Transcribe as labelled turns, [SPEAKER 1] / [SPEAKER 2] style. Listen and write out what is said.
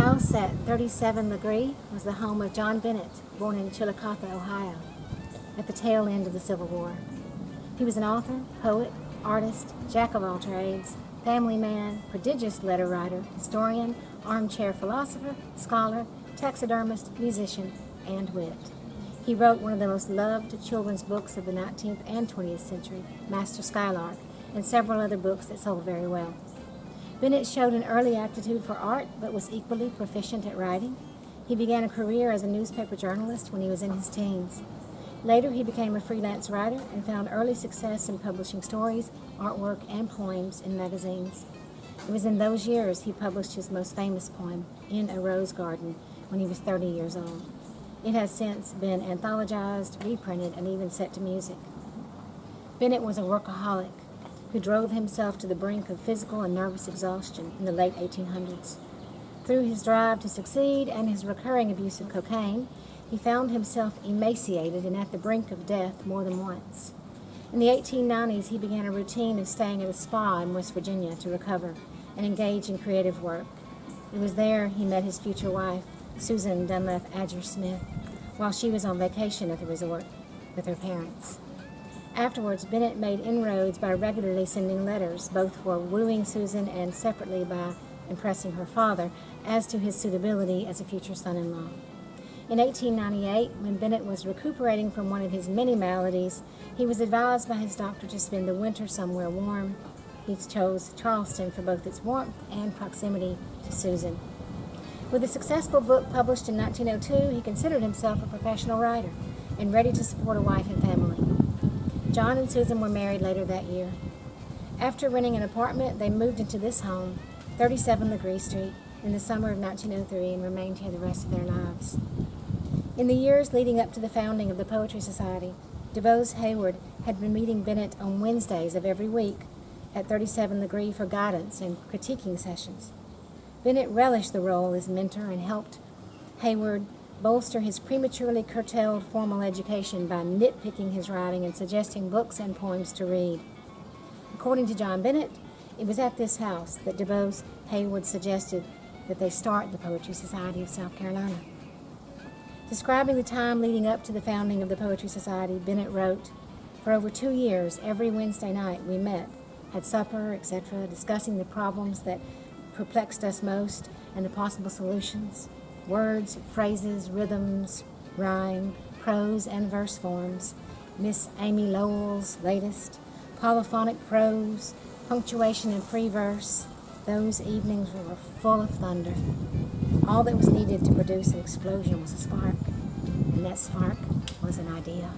[SPEAKER 1] house at 37 Legare was the home of John Bennett, born in Chillicothe, Ohio, at the tail end of the Civil War. He was an author, poet, artist, jack of all trades, family man, prodigious letter writer, historian, armchair philosopher, scholar, taxidermist, musician, and wit. He wrote one of the most loved children's books of the 19th and 20th century, Master Skylark, and several other books that sold very well. Bennett showed an early aptitude for art, but was equally proficient at writing. He began a career as a newspaper journalist when he was in his teens. Later, he became a freelance writer and found early success in publishing stories, artwork, and poems in magazines. It was in those years he published his most famous poem, In a Rose Garden, when he was 30 years old. It has since been anthologized, reprinted, and even set to music. Bennett was a workaholic who drove himself to the brink of physical and nervous exhaustion in the late 1800s. Through his drive to succeed and his recurring abuse of cocaine, he found himself emaciated and at the brink of death more than once. In the 1890s, he began a routine of staying at a spa in West Virginia to recover and engage in creative work. It was there he met his future wife, Susan Dunlap Adger Smith, while she was on vacation at the resort with her parents. Afterwards, Bennett made inroads by regularly sending letters, both for wooing Susan and separately by impressing her father as to his suitability as a future son-in-law. In 1898, when Bennett was recuperating from one of his many maladies, he was advised by his doctor to spend the winter somewhere warm. He chose Charleston for both its warmth and proximity to Susan. With a successful book published in 1902, he considered himself a professional writer and ready to support a wife and family. John and Susan were married later that year. After renting an apartment, they moved into this home, 37 Legare Street, in the summer of 1903 and remained here the rest of their lives. In the years leading up to the founding of the Poetry Society, DuBose Heyward had been meeting Bennett on Wednesdays of every week at 37 Legare for guidance and critiquing sessions. Bennett relished the role as mentor and helped Heyward bolster his prematurely curtailed formal education by nitpicking his writing and suggesting books and poems to read. According to John Bennett, it was at this house that DuBose Heyward suggested that they start the Poetry Society of South Carolina. Describing the time leading up to the founding of the Poetry Society, Bennett wrote, "For over 2 years, every Wednesday night we met, had supper, etc., discussing the problems that perplexed us most and the possible solutions. Words, phrases, rhythms, rhyme, prose and verse forms, Miss Amy Lowell's latest, polyphonic prose, punctuation and free verse. Those evenings were full of thunder. All that was needed to produce an explosion was a spark, and that spark was an idea."